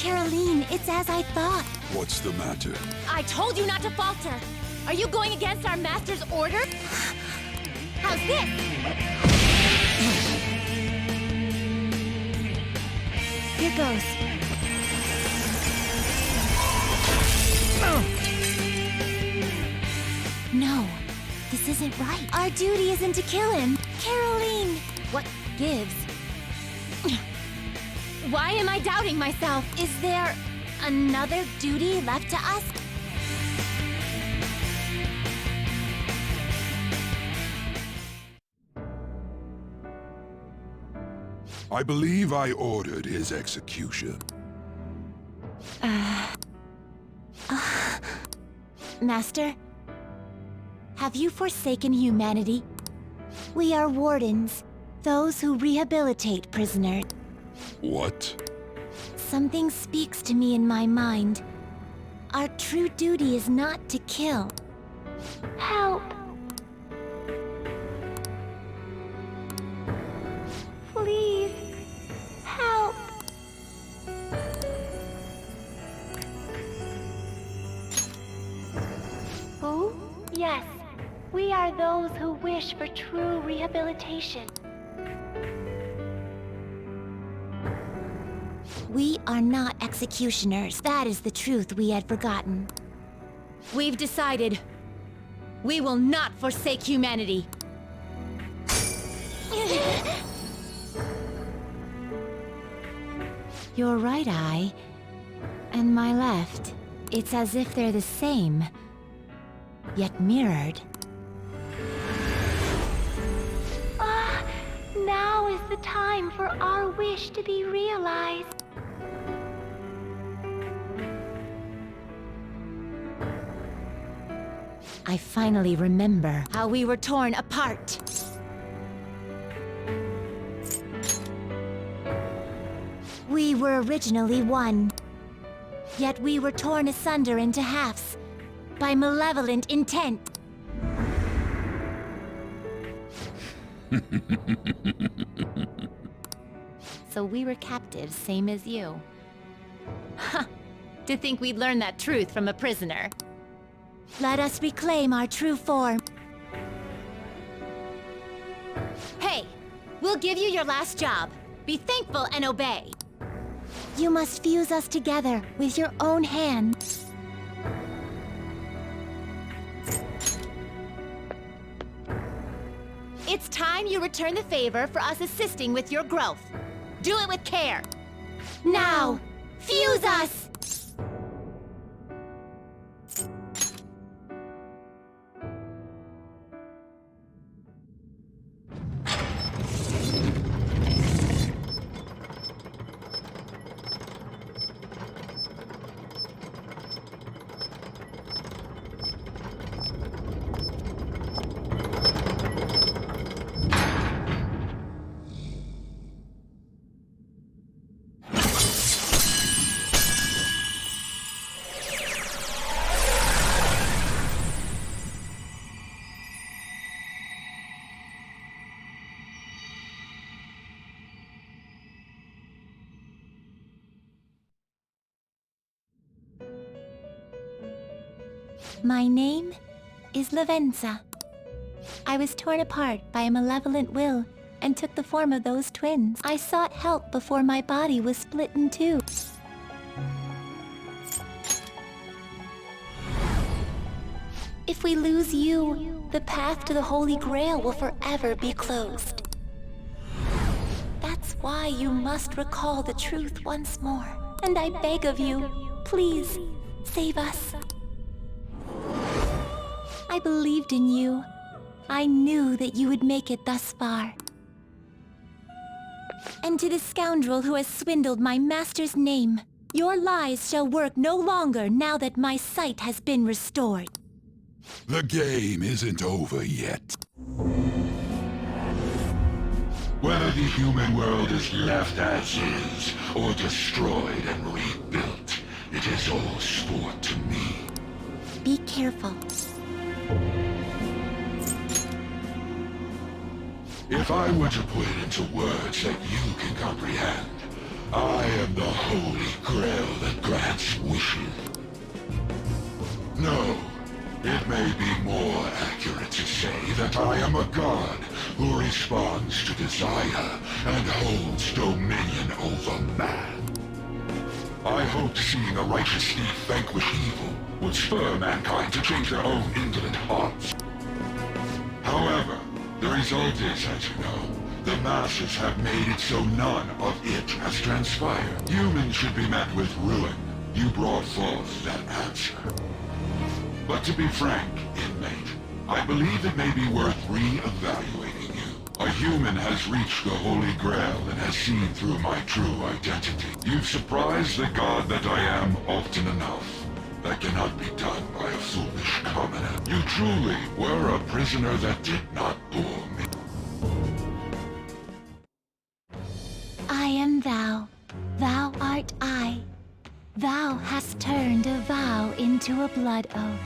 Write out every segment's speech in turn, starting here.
Caroline, it's as I thought. What's the matter? I told you not to falter! Are you going against our master's order? How's this? Here goes. No, this isn't right. Our duty isn't to kill him. Caroline! What gives? Why am I doubting myself? Is there another duty left to us? I believe I ordered his execution. Master, have you forsaken humanity? We are wardens, those who rehabilitate prisoners. What? Something speaks to me in my mind. Our true duty is not to kill. Help! Please, help! Who? Yes, we are those who wish for true rehabilitation. We are not executioners. That is the truth we had forgotten. We've decided. We will not forsake humanity. Your right eye and my left. It's as if they're the same, yet mirrored. Now is the time for our wish to be realized. I finally remember how we were torn apart. We were originally one, yet we were torn asunder into halves by malevolent intent. So we were captives, same as you. Ha! To think we'd learn that truth from a prisoner. Let us reclaim our true form. Hey! We'll give you your last job. Be thankful and obey. You must fuse us together with your own hand. It's time you return the favor for us assisting with your growth. Do it with care. Now, fuse us! My name is Lavenza. I was torn apart by a malevolent will and took the form of those twins. I sought help before my body was split in two. If we lose you, the path to the Holy Grail will forever be closed. That's why you must recall the truth once more. And I beg of you, please, save us. I believed in you. I knew that you would make it thus far. And to the scoundrel who has swindled my master's name, your lies shall work no longer now that my sight has been restored. The game isn't over yet. Whether the human world is left as is, or destroyed and rebuilt, it is all sport to me. Be careful. If I were to put it into words that you can comprehend, I am the Holy Grail that grants wishes. No, it may be more accurate to say that I am a god who responds to desire and holds dominion over man. I hoped seeing a righteous thief vanquish evil would spur mankind to change their own indolent hearts. However, the result is, as you know, the masses have made it so none of it has transpired. Humans should be met with ruin. You brought forth that answer. But to be frank, inmate, I believe it may be worth re-evaluating you. A human has reached the Holy Grail and has seen through my true identity. You've surprised the god that I am often enough. That cannot be done by a foolish commoner. You truly were a prisoner that did not bore me. I am thou. Thou art I. Thou hast turned a vow into a blood oath.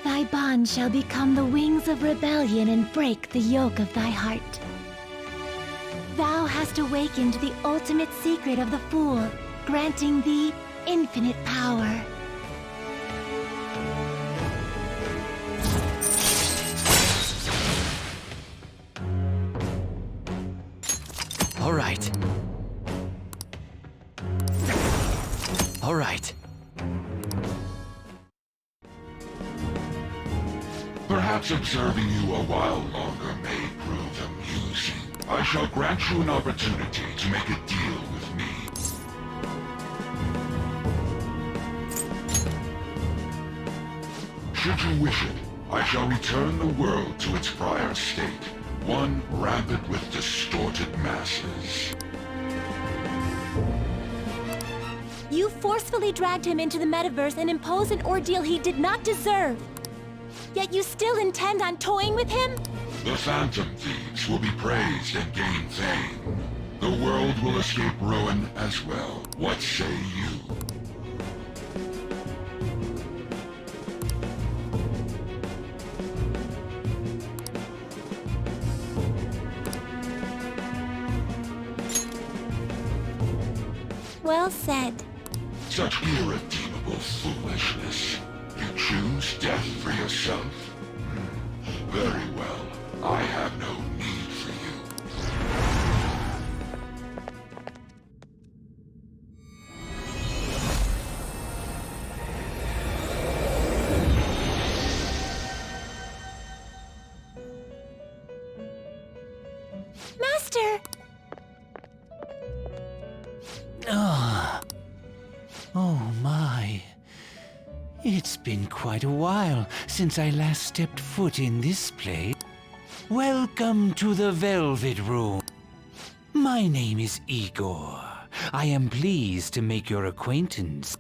Thy bond shall become the wings of rebellion and break the yoke of thy heart. Thou hast awakened the ultimate secret of the fool, granting thee infinite power. All right. All right. Perhaps observing you a while longer may prove amusing. I shall grant you an opportunity to make a deal with me. Should you wish it, I shall return the world to its prior state, one rampant with distorted masses. You forcefully dragged him into the metaverse and imposed an ordeal he did not deserve. Yet you still intend on toying with him? The Phantom Thieves will be praised and gain fame. The world will escape ruin as well. What say you? Well said. Such irredeemable foolishness. You choose death for yourself? Very well. I have no need for you. Master! Oh my. It's been quite a while since I last stepped foot in this place. Welcome to the Velvet Room. My name is Igor. I am pleased to make your acquaintance.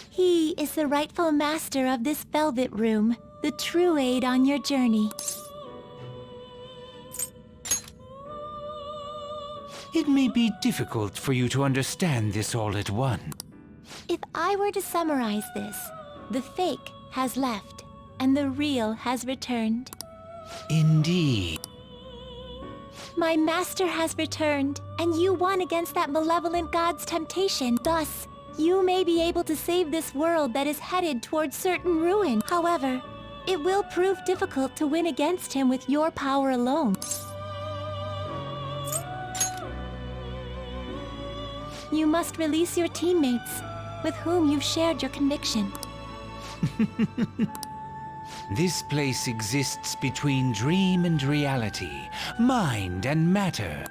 He is the rightful master of this Velvet Room, the true aid on your journey. It may be difficult for you to understand this all at once. If I were to summarize this, the fake has left, and the real has returned. Indeed. My master has returned, and you won against that malevolent god's temptation. Thus, you may be able to save this world that is headed towards certain ruin. However, it will prove difficult to win against him with your power alone. You must release your teammates, with whom you've shared your conviction. This place exists between dream and reality, mind and matter.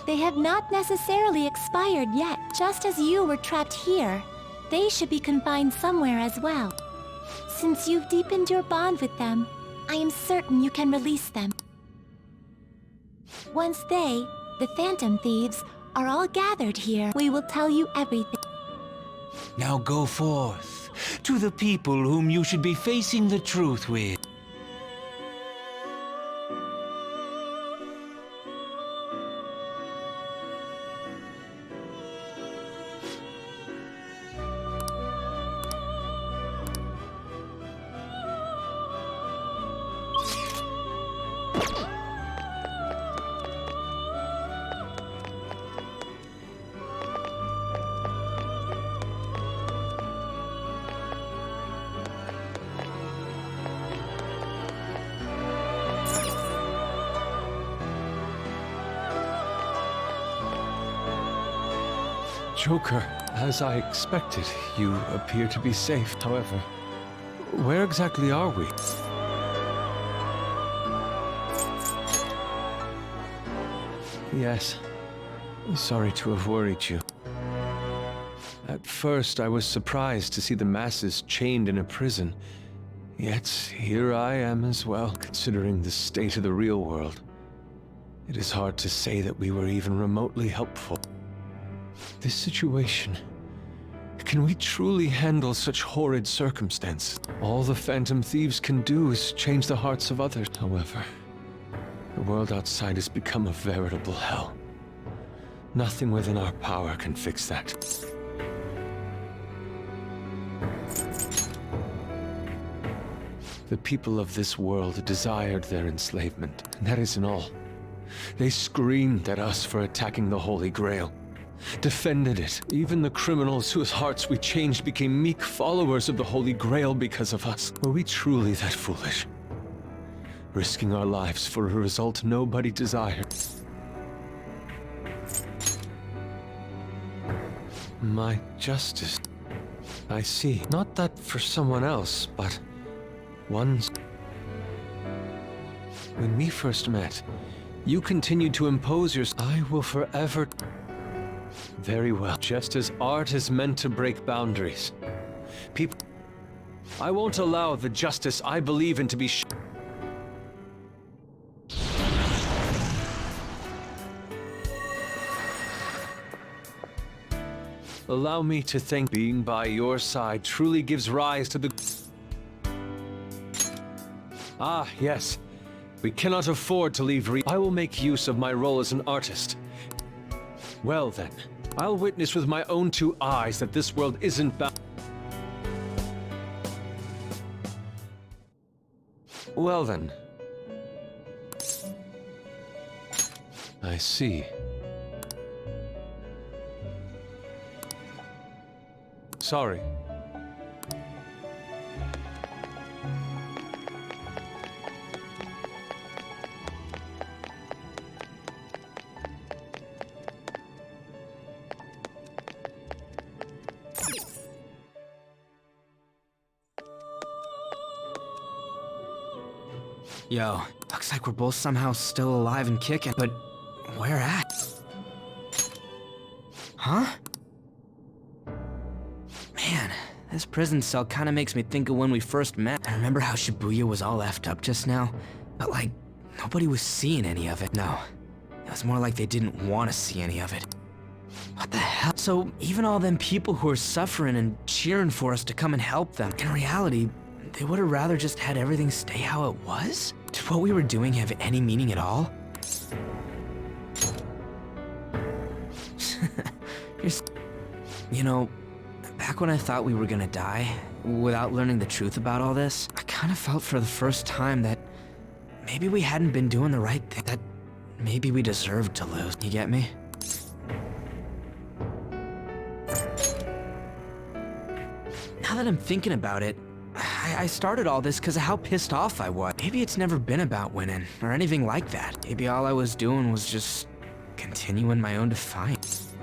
They have not necessarily expired yet. Just as you were trapped here, they should be confined somewhere as well. Since you've deepened your bond with them, I am certain you can release them. Once they, the Phantom Thieves, are all gathered here, we will tell you everything. Now go forth to the people whom you should be facing the truth with. Joker, as I expected, you appear to be safe. However, where exactly are we? Yes. Sorry to have worried you. At first, I was surprised to see the masses chained in a prison. Yet, here I am as well, considering the state of the real world. It is hard to say that we were even remotely helpful. This situation... Can we truly handle such horrid circumstance? All the Phantom Thieves can do is change the hearts of others. However, the world outside has become a veritable hell. Nothing within our power can fix that. The people of this world desired their enslavement, and that isn't all. They screamed at us for attacking the Holy Grail, defended it. Even the criminals whose hearts we changed became meek followers of the Holy Grail because of us. Were we truly that foolish? Risking our lives for a result nobody desired. My justice. I see. Not that for someone else, but one's... When we first met, you continued to impose your... I will forever... Very well. Just as art is meant to break boundaries. People... I won't allow the justice I believe in to be Allow me to think being by your side truly gives rise to the... Ah, yes. We cannot afford to leave I will make use of my role as an artist. Well then, I'll witness with my own two eyes that this world isn't bound... Well then. I see. Sorry. Yo, looks like we're both somehow still alive and kicking, but where at? Huh? Man, this prison cell kinda makes me think of when we first met. I remember how Shibuya was all effed up just now, but like, nobody was seeing any of it. No, it was more like they didn't want to see any of it. What the hell? So even all them people who are suffering and cheering for us to come and help them, in reality, they would have rather just had everything stay how it was? Did what we were doing have any meaning at all? You know, back when I thought we were gonna die, without learning the truth about all this, I kind of felt for the first time that maybe we hadn't been doing the right thing, that maybe we deserved to lose. You get me? Now that I'm thinking about it, I started all this because of how pissed off I was. Maybe it's never been about winning, or anything like that. Maybe all I was doing was just continuing my own defiance.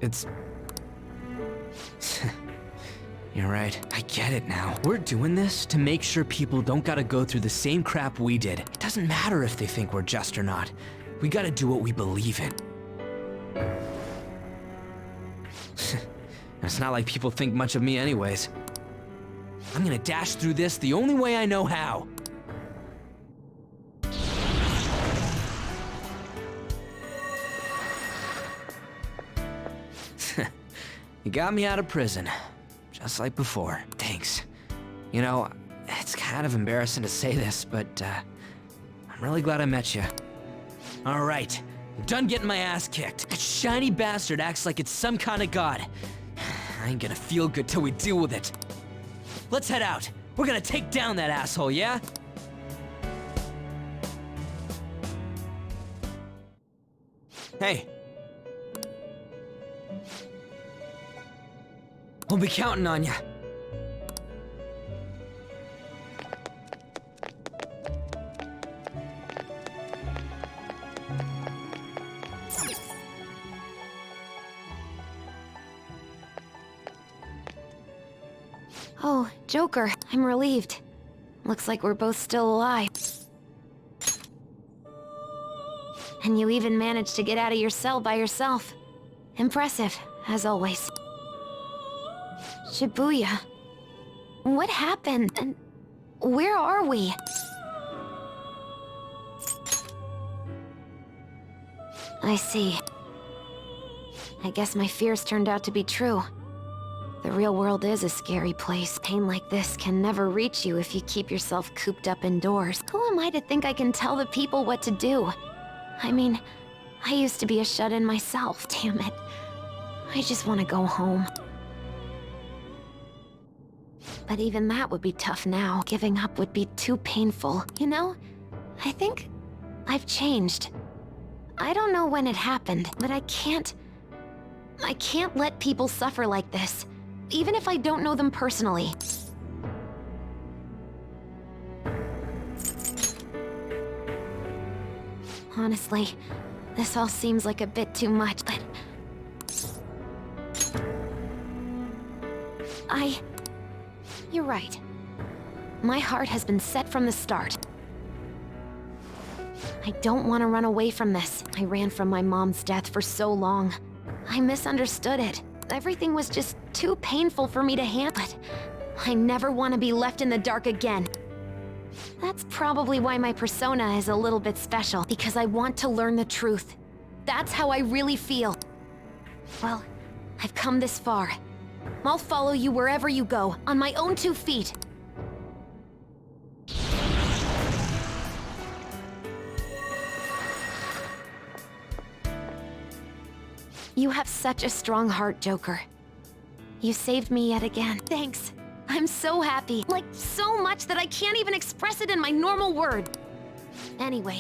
It's... You're right. I get it now. We're doing this to make sure people don't gotta go through the same crap we did. It doesn't matter if they think we're just or not. We gotta do what we believe in. It's not like people think much of me anyways. I'm gonna dash through this the only way I know how. You got me out of prison, just like before. Thanks. You know, it's kind of embarrassing to say this, but I'm really glad I met you. All right, I'm done getting my ass kicked. That shiny bastard acts like it's some kind of god. I ain't gonna feel good till we deal with it. Let's head out. We're gonna take down that asshole, yeah? Hey. We'll be counting on ya. Oh, Joker, I'm relieved. Looks like we're both still alive. And you even managed to get out of your cell by yourself. Impressive, as always. Shibuya. What happened? And where are we? I see. I guess my fears turned out to be true. The real world is a scary place. Pain like this can never reach you if you keep yourself cooped up indoors. Who am I to think I can tell the people what to do? I mean, I used to be a shut-in myself. Damn it. I just want to go home. But even that would be tough now. Giving up would be too painful. You know, I think I've changed. I don't know when it happened, but I can't let people suffer like this, even if I don't know them personally. Honestly, this all seems like a bit too much, but... You're right. My heart has been set from the start. I don't want to run away from this. I ran from my mom's death for so long. I misunderstood it. Everything was just too painful for me to handle. But I never want to be left in the dark again. That's probably why my persona is a little bit special, because I want to learn the truth. That's how I really feel. Well, I've come this far. I'll follow you wherever you go, on my own 2 feet. You have such a strong heart, Joker. You saved me yet again. Thanks. I'm so happy. Like, so much that I can't even express it in my normal word. Anyway,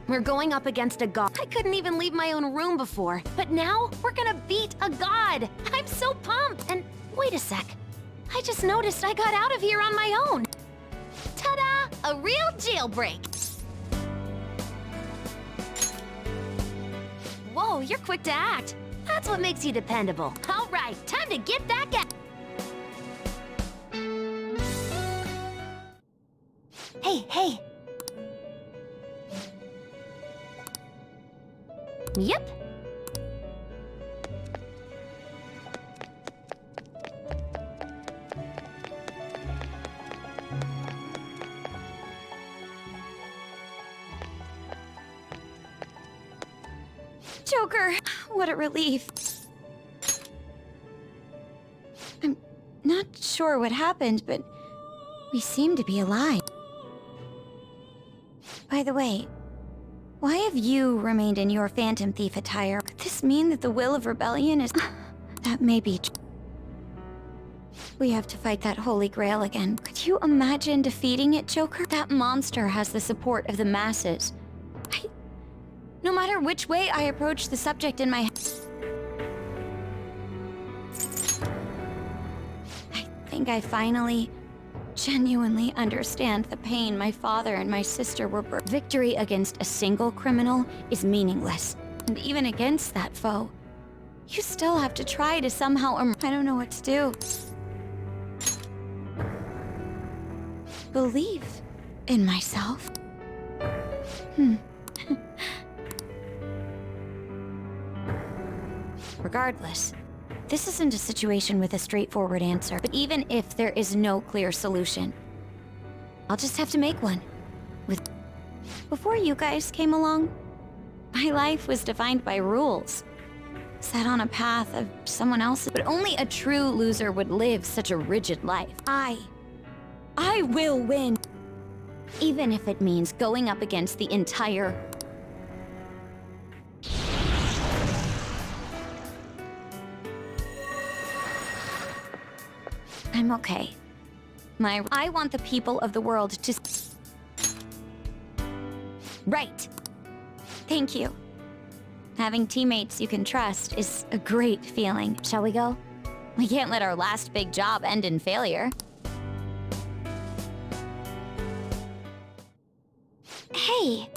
we're going up against a god. I couldn't even leave my own room before. But now, we're gonna beat a god. I'm so pumped. And wait a sec. I just noticed I got out of here on my own. Ta-da! A real jailbreak. Whoa, you're quick to act. That's what makes you dependable. All right, time to get back at... Hey. Yep. Joker, what a relief. I'm not sure what happened, but we seem to be alive. By the way, why have you remained in your Phantom Thief attire? Could this mean that the will of rebellion is... That may be true. We have to fight that Holy Grail again. Could you imagine defeating it, Joker? That monster has the support of the masses. No matter which way I approach the subject in my... I think I finally, genuinely understand the pain my father and my sister were... Victory against a single criminal is meaningless. And even against that foe, you still have to try to somehow... I don't know what to do. Believe in myself. Regardless, this isn't a situation with a straightforward answer, but even if there is no clear solution, I'll just have to make one. Before you guys came along, my life was defined by rules. Set on a path of someone else's, but only a true loser would live such a rigid life. I will win. Even if it means going up against the entire... I'm okay. I want the people of the world to... Right. Thank you. Having teammates you can trust is a great feeling. Shall we go? We can't let our last big job end in failure. Hey!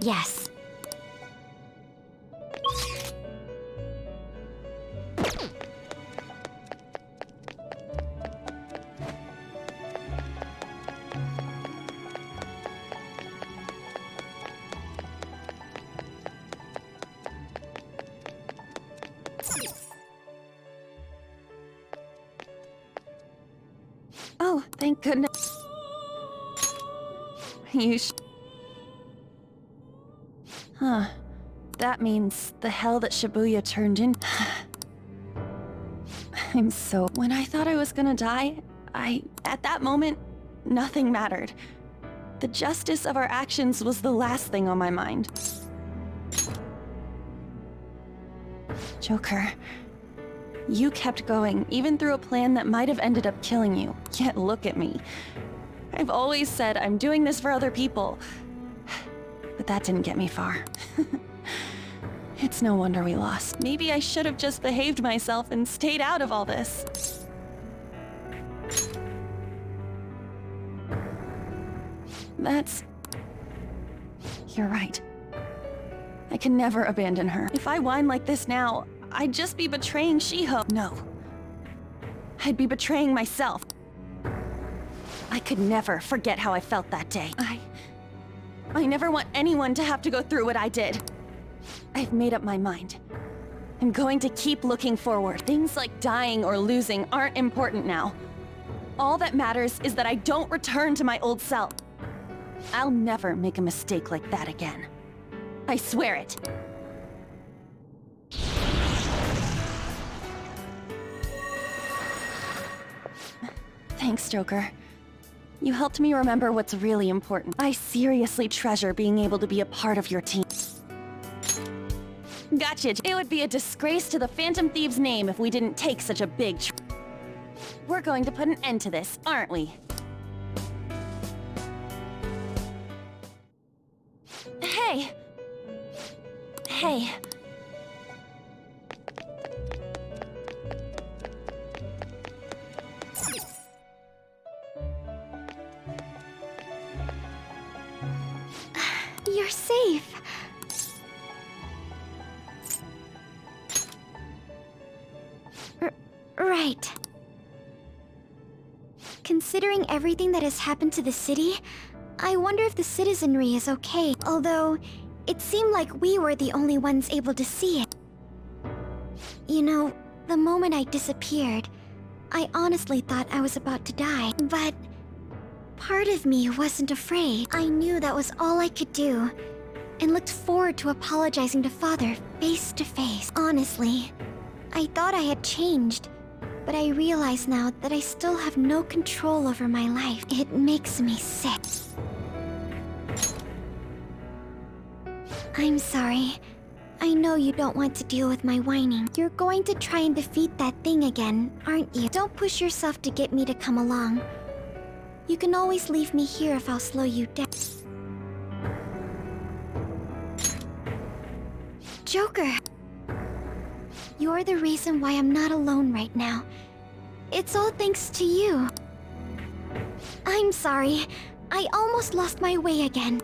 Yes. Oh, thank goodness. Huh. That means the hell that Shibuya turned in. When I thought I was gonna die, at that moment, nothing mattered. The justice of our actions was the last thing on my mind. Joker, you kept going, even through a plan that might have ended up killing you. Yet look at me. I've always said I'm doing this for other people. But that didn't get me far. It's no wonder we lost. Maybe I should have just behaved myself and stayed out of all this. You're right. I can never abandon her. If I whine like this now, I'd just be betraying Shiho. No. I'd be betraying myself. I could never forget how I felt that day. I never want anyone to have to go through what I did. I've made up my mind. I'm going to keep looking forward. Things like dying or losing aren't important now. All that matters is that I don't return to my old self. I'll never make a mistake like that again. I swear it. Thanks, Joker. You helped me remember what's really important. I seriously treasure being able to be a part of your team. Gotcha. It would be a disgrace to the Phantom Thieves' name if we didn't take such a big We're going to put an end to this, aren't we? Hey! Hey. You're safe. Right. Considering everything that has happened to the city, I wonder if the citizenry is okay. Although, it seemed like we were the only ones able to see it. You know, the moment I disappeared, I honestly thought I was about to die. But part of me wasn't afraid. I knew that was all I could do, and looked forward to apologizing to Father face to face. Honestly, I thought I had changed, but I realize now that I still have no control over my life. It makes me sick. I'm sorry. I know you don't want to deal with my whining. You're going to try and defeat that thing again, aren't you? Don't push yourself to get me to come along. You can always leave me here if I'll slow you down. Joker! You're the reason why I'm not alone right now. It's all thanks to you. I'm sorry. I almost lost my way again.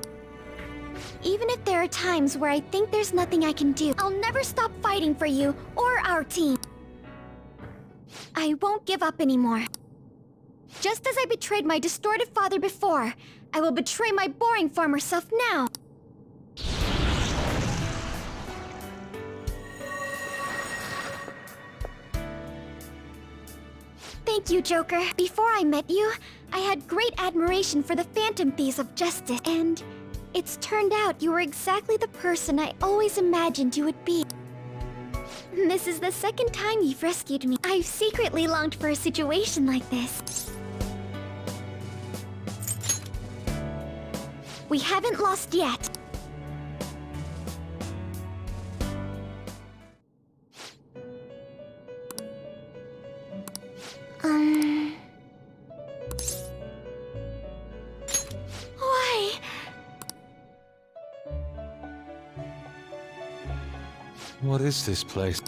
Even if there are times where I think there's nothing I can do, I'll never stop fighting for you or our team. I won't give up anymore. Just as I betrayed my distorted father before, I will betray my boring former self now. Thank you, Joker. Before I met you, I had great admiration for the Phantom Thieves of Justice, and it's turned out you were exactly the person I always imagined you would be. This is the second time you've rescued me. I've secretly longed for a situation like this. We haven't lost yet. Why? What is this place?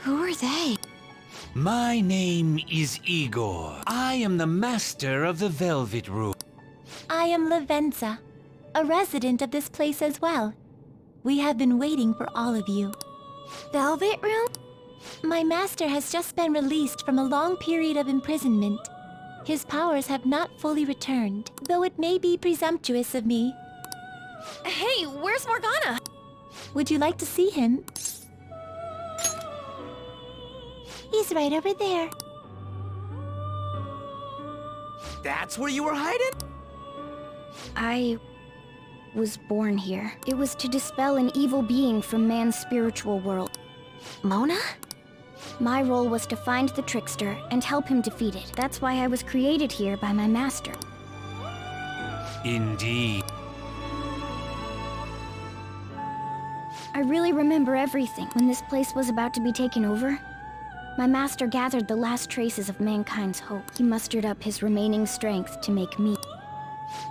Who are they? My name is Igor. I am the master of the Velvet Room. I am Lavenza, a resident of this place as well. We have been waiting for all of you. Velvet Room? My master has just been released from a long period of imprisonment. His powers have not fully returned, though it may be presumptuous of me. Hey, where's Morgana? Would you like to see him? He's right over there. that's where you were hiding? I was born here. It was to dispel an evil being from man's spiritual world. Mona? My role was to find the trickster and help him defeat it. That's why I was created here by my master. Indeed. I really remember everything. When this place was about to be taken over, my master gathered the last traces of mankind's hope. He mustered up his remaining strength to make me.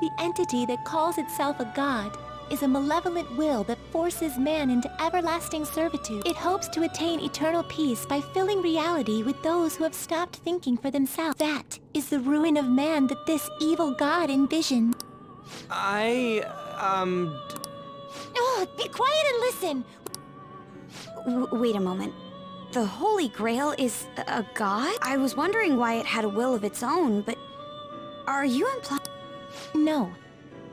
The entity that calls itself a god is a malevolent will that forces man into everlasting servitude. It hopes to attain eternal peace by filling reality with those who have stopped thinking for themselves. That is the ruin of man that this evil god envisioned. Oh, be quiet and listen! Wait a moment. The Holy Grail is a god? I was wondering why it had a will of its own, but are you implying? No.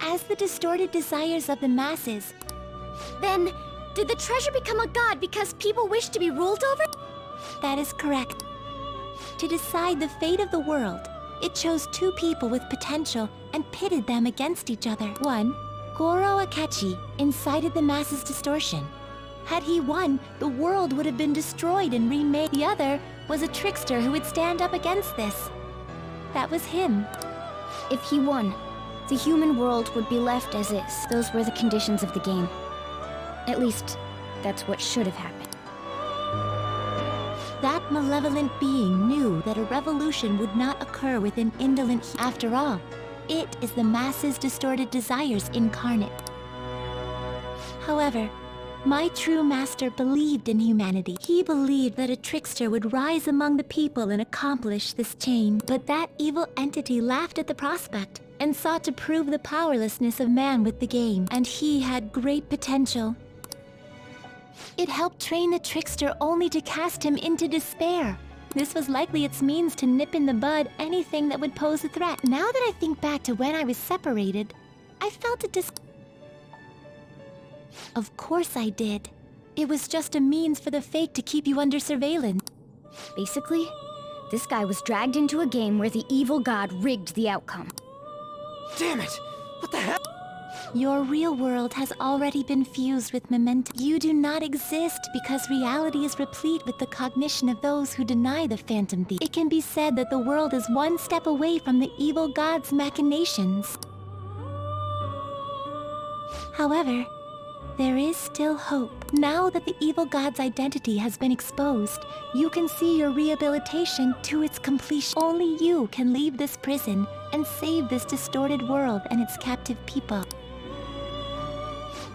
As the distorted desires of the masses. Then, did the treasure become a god because people wish to be ruled over? That is correct. To decide the fate of the world, it chose two people with potential and pitted them against each other. One, Goro Akechi, incited the masses' distortion. Had he won, the world would have been destroyed and remade. The other was a trickster who would stand up against this. That was him. If he won, the human world would be left as is. Those were the conditions of the game. At least, that's what should have happened. That malevolent being knew that a revolution would not occur with an indolent. After all, it is the masses' distorted desires incarnate. However, my true master believed in humanity. He believed that a trickster would rise among the people and accomplish this change. But that evil entity laughed at the prospect and sought to prove the powerlessness of man with the game. And he had great potential. It helped train the trickster only to cast him into despair. This was likely its means to nip in the bud anything that would pose a threat. Now that I think back to when I was separated, I felt a Of course I did. It was just a means for the fake to keep you under surveillance. Basically, this guy was dragged into a game where the evil god rigged the outcome. Damn it! What the hell? Your real world has already been fused with momentum. You do not exist because reality is replete with the cognition of those who deny the phantom thief. It can be said that the world is one step away from the evil god's machinations. However, there is still hope. Now that the evil god's identity has been exposed, you can see your rehabilitation to its completion. Only you can leave this prison and save this distorted world and its captive people.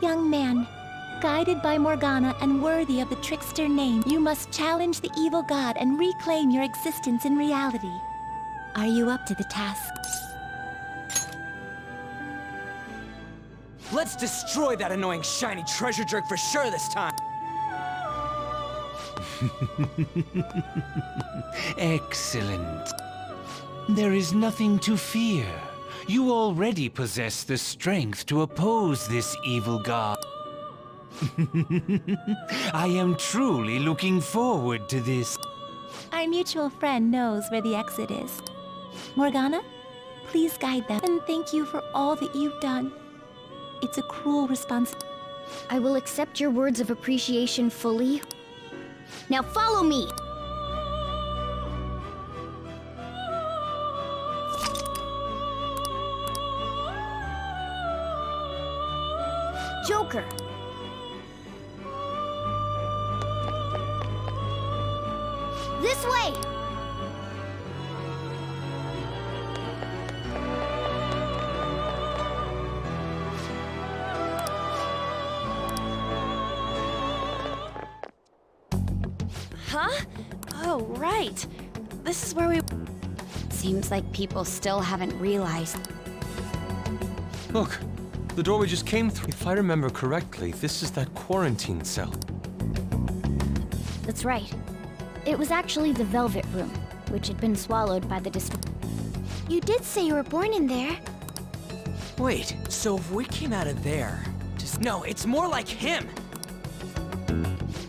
Young man, guided by Morgana and worthy of the trickster name, you must challenge the evil god and reclaim your existence in reality. Are you up to the task? Let's destroy that annoying shiny treasure jerk for sure this time! Excellent. There is nothing to fear. You already possess the strength to oppose this evil god. I am truly looking forward to this. Our mutual friend knows where the exit is. Morgana, please guide them, and thank you for all that you've done. It's a cruel responsibility. I will accept your words of appreciation fully. Now follow me! Joker! This way! Huh? Oh, right. This is where we... Seems like people still haven't realized. Look, the door we just came through. If I remember correctly, this is that quarantine cell. That's right. It was actually the Velvet Room, which had been swallowed by the You did say you were born in there. Wait, so if we came out of there... No, it's more like him!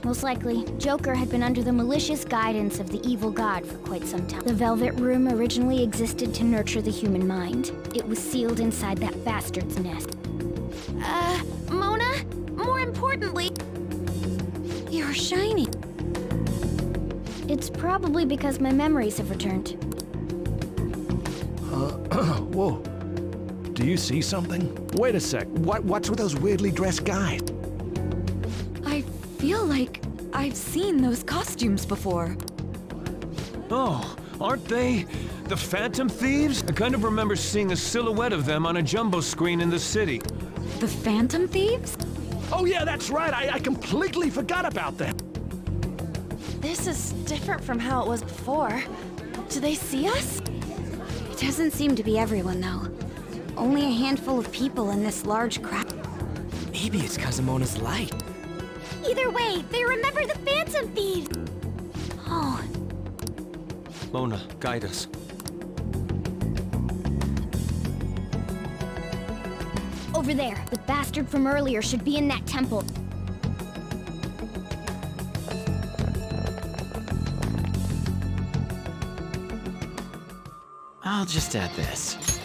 Most likely, Joker had been under the malicious guidance of the evil god for quite some time. The Velvet Room originally existed to nurture the human mind. It was sealed inside that bastard's nest. Mona? More importantly, you're shiny. It's probably because my memories have returned. Whoa. Do you see something? Wait a sec. What's with those weirdly dressed guys? I feel like I've seen those costumes before. Oh, aren't they the Phantom Thieves? I kind of remember seeing a silhouette of them on a jumbo screen in the city. The Phantom Thieves? Oh yeah, that's right. I completely forgot about them. This is different from how it was before. Do they see us? It doesn't seem to be everyone, though. Only a handful of people in this large crowd. Maybe it's Kazumona's light. Either way, they remember the Phantom Thieves! Oh, Mona, guide us. Over there, the bastard from earlier should be in that temple. I'll just add this.